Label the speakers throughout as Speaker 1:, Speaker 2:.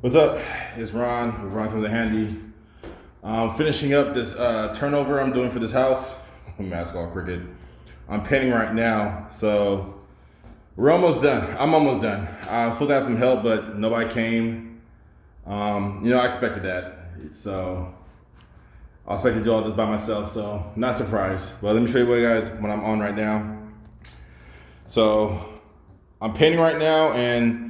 Speaker 1: What's up? It's Ron. Ron comes in handy. I'm finishing up this turnover I'm doing for this house. Mask all crooked. I'm painting right now, so we're almost done. I'm almost done. I was supposed to have some help, but nobody came. I expected that, so I expected to do all this by myself. So not surprised. But let me show you what I'm on right now. So I'm painting right now, and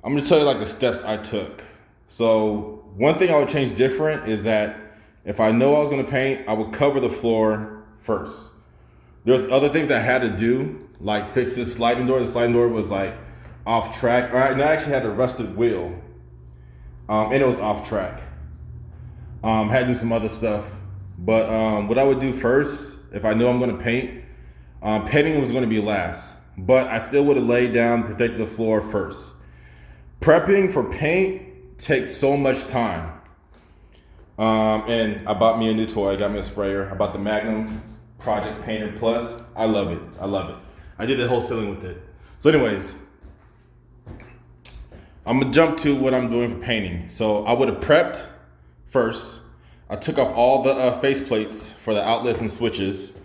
Speaker 1: I'm gonna tell you like the steps I took. So one thing I would change different is that if I know I was gonna paint, I would cover the floor first. There's other things I had to do, like fix this sliding door. The sliding door was like off track. And I actually had a rusted wheel, and it was off track. Had to do some other stuff, but what I would do first, if I know I'm gonna paint, painting was gonna be last, but I still would have laid down, protected the floor first. Prepping for paint takes so much time. And I bought me a new toy. I got me a sprayer. I bought the Magnum Project Painter Plus. I love it. I love it. I did the whole ceiling with it. So anyways, I'm gonna jump to what I'm doing for painting. So I would have prepped first. I took off all the face plates for the outlets and switches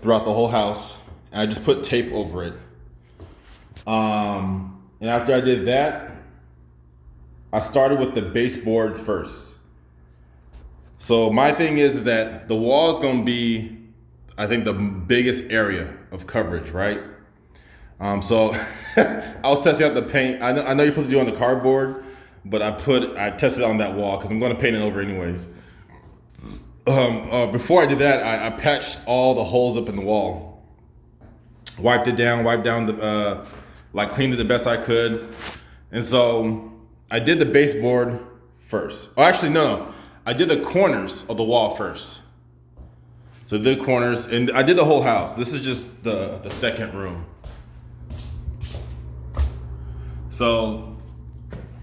Speaker 1: throughout the whole house. And I just put tape over it. And after I did that, I started with the baseboards first. So my thing is that the wall is going to be, I think, the biggest area of coverage, right? So I was testing out the paint. I know you're supposed to do it on the cardboard, but I tested it on that wall because I'm going to paint it over anyways. Before I did that, I patched all the holes up in the wall. Wiped down cleaned it the best I could. And so I did the baseboard first. Oh, actually, no. I did the corners of the wall first. So the corners, and I did the whole house. This is just the second room. So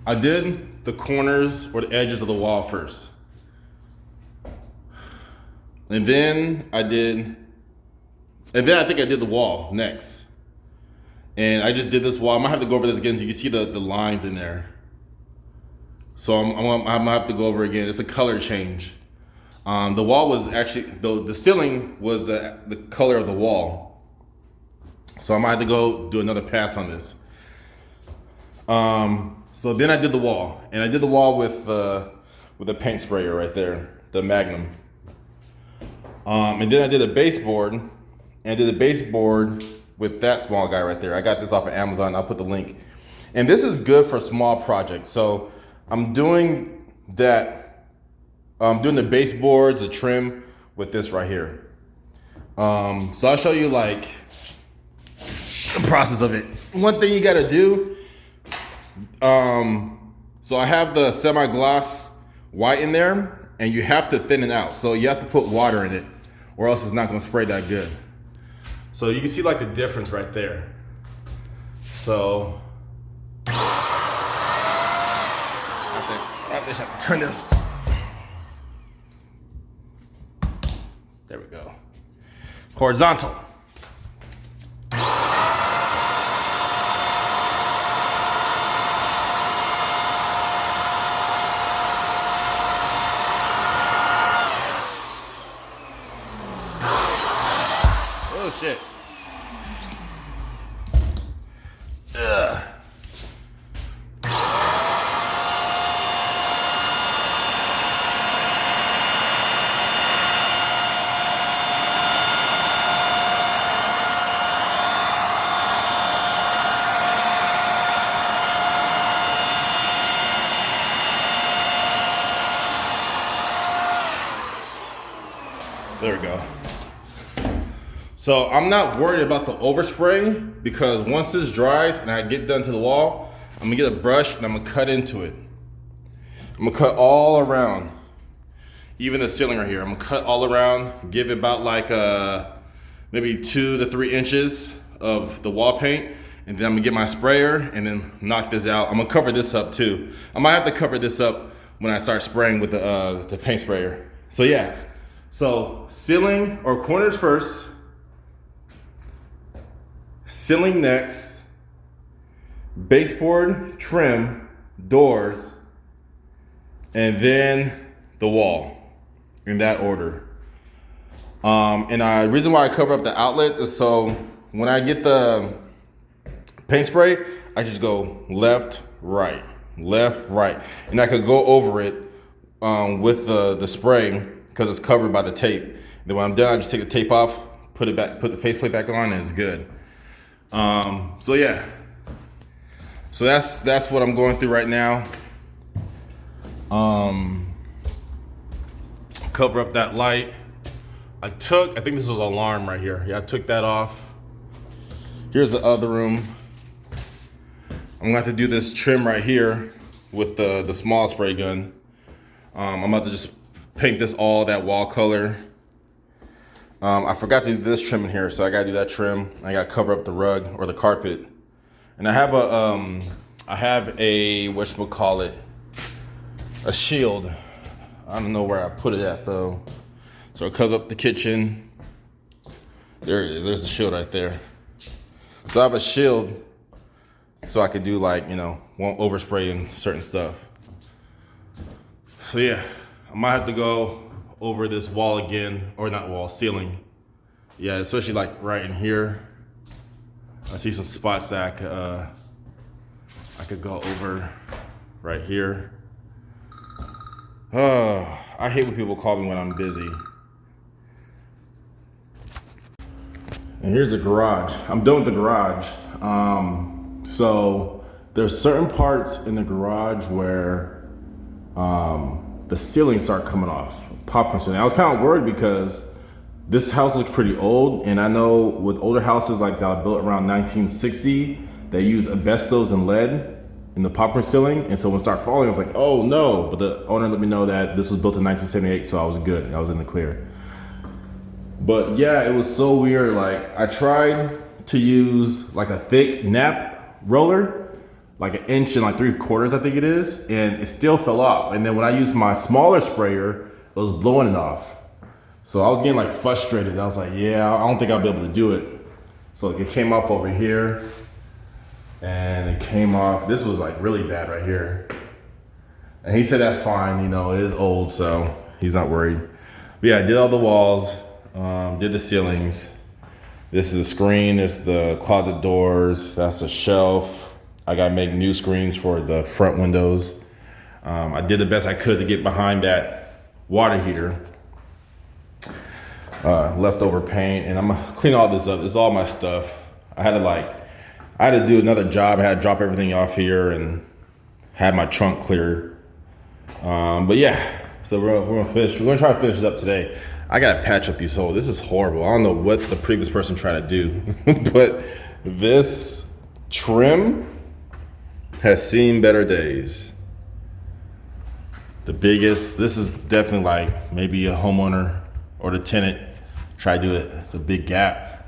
Speaker 1: I did the corners or the edges of the wall first. And then I think I did the wall next. And I just did this wall. I'm gonna have to go over this again so you can see the lines in there. So I'm gonna have to go over again. It's a color change. The wall was actually, the ceiling was the color of the wall. So I might have to go do another pass on this. So then I did the wall. And I did the wall with a paint sprayer right there, the Magnum. And then I did a baseboard. And I did a baseboard with that small guy right there. I got this off of Amazon. I'll put the link. And this is good for small projects. So I'm doing that. I'm doing the baseboards, the trim with this right here. So I'll show you like the process of it. One thing you gotta do. So I have the semi-gloss white in there, and you have to thin it out. So you have to put water in it, or else it's not gonna spray that good. So you can see like the difference right there. So I have to turn this. There we go. Horizontal. Oh shit. Ugh. There we go. So I'm not worried about the overspray because once this dries and I get done to the wall, I'm gonna get a brush and I'm gonna cut into it. I'm gonna cut all around, even the ceiling right here. I'm gonna cut all around, give it about like maybe 2 to 3 inches of the wall paint, and then I'm gonna get my sprayer and then knock this out. I'm gonna cover this up too. I might have to cover this up when I start spraying with the paint sprayer. So yeah, so ceiling or corners first, ceiling next, baseboard, trim, doors, and then the wall, in that order. And the reason why I cover up the outlets is so when I get the paint spray, I just go left, right, and I could go over it with the spray because it's covered by the tape. Then when I'm done, I just take the tape off, put it back, put the faceplate back on, and it's good. So yeah, so that's what I'm going through right now. Cover up that light. I think this was an alarm right here. Yeah, I took that off. Here's the other room. I'm gonna have to do this trim right here with the small spray gun. I'm about to just paint this all that wall color. I forgot to do this trim in here, so I gotta do that trim. I gotta cover up the rug or the carpet. And I have a whatchamacallit, a shield. I don't know where I put it at though. So I cover up the kitchen. There it is, there's the shield right there. So I have a shield so I could do like, won't overspray in certain stuff. So yeah, I might have to go over this wall again, or not wall, ceiling. Yeah, especially like right in here. I see some spots that I could go over right here. I hate when people call me when I'm busy. And here's the garage. I'm done with the garage. So there's certain parts in the garage where the ceilings start coming off, popcorn ceiling. I was kind of worried because this house looks pretty old, and I know with older houses like that built around 1960, they use asbestos and lead in the popcorn ceiling, and so when it started falling, I was like, oh no, but the owner let me know that this was built in 1978, so I was good, I was in the clear. But yeah, it was so weird. Like I tried to use like a thick nap roller, like 1 inch and like 3/4, I think it is, and it still fell off. And then when I used my smaller sprayer, it was blowing it off. So I was getting like frustrated. I was like, yeah, I don't think I'll be able to do it. So it came off over here, and it came off. This was like really bad right here. And he said that's fine, it is old, so he's not worried. But yeah, I did all the walls. Did the ceilings. This is the screen, it's the closet doors, that's the shelf. I gotta make new screens for the front windows. I did the best I could to get behind that water heater. Leftover paint, and I'm gonna clean all this up. This is all my stuff. I had to do another job. I had to drop everything off here and had my trunk cleared. But yeah, so we're gonna finish. We're gonna try to finish it up today. I gotta patch up these holes. This is horrible. I don't know what the previous person tried to do, but this trim has seen better days. This is definitely like maybe a homeowner or the tenant try to do it. It's a big gap.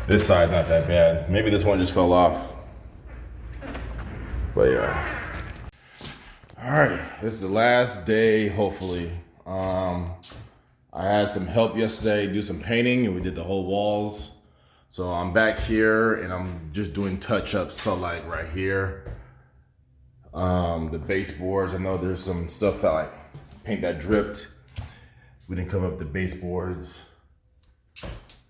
Speaker 1: This side's not that bad. Maybe this one just fell off. But yeah. All right, this is the last day, hopefully. I had some help yesterday, do some painting, and we did the whole walls. So I'm back here, and I'm just doing touch-ups. So like right here, the baseboards. I know there's some stuff that like paint that dripped. We didn't cover up the baseboards.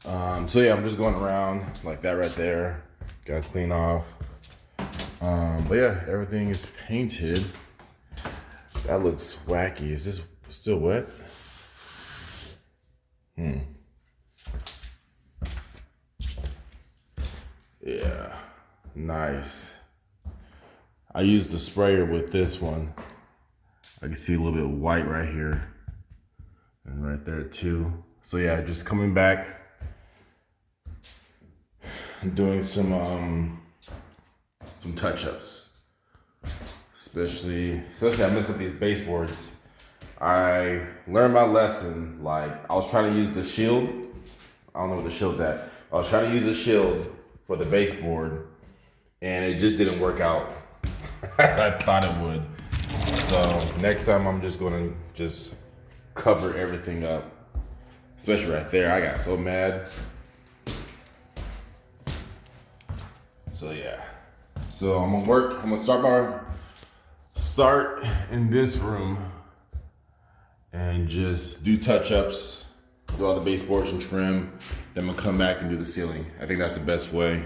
Speaker 1: So yeah, I'm just going around like that right there. Got to clean off. But yeah, everything is painted. That looks wacky. Is this still wet? Yeah, nice. I used the sprayer with this one. I can see a little bit of white right here and right there too. So yeah, just coming back and doing some touch-ups. Especially I messed up these baseboards. I learned my lesson. Like I was trying to use the shield. I don't know where the shield's at. I was trying to use the shield for the baseboard, and it just didn't work out as I thought it would. So next time I'm just gonna cover everything up. Especially right there. I got so mad. So yeah. So I'm gonna start start in this room and just do touch-ups, do all the baseboards and trim. Then I'm gonna come back and do the ceiling. I think that's the best way.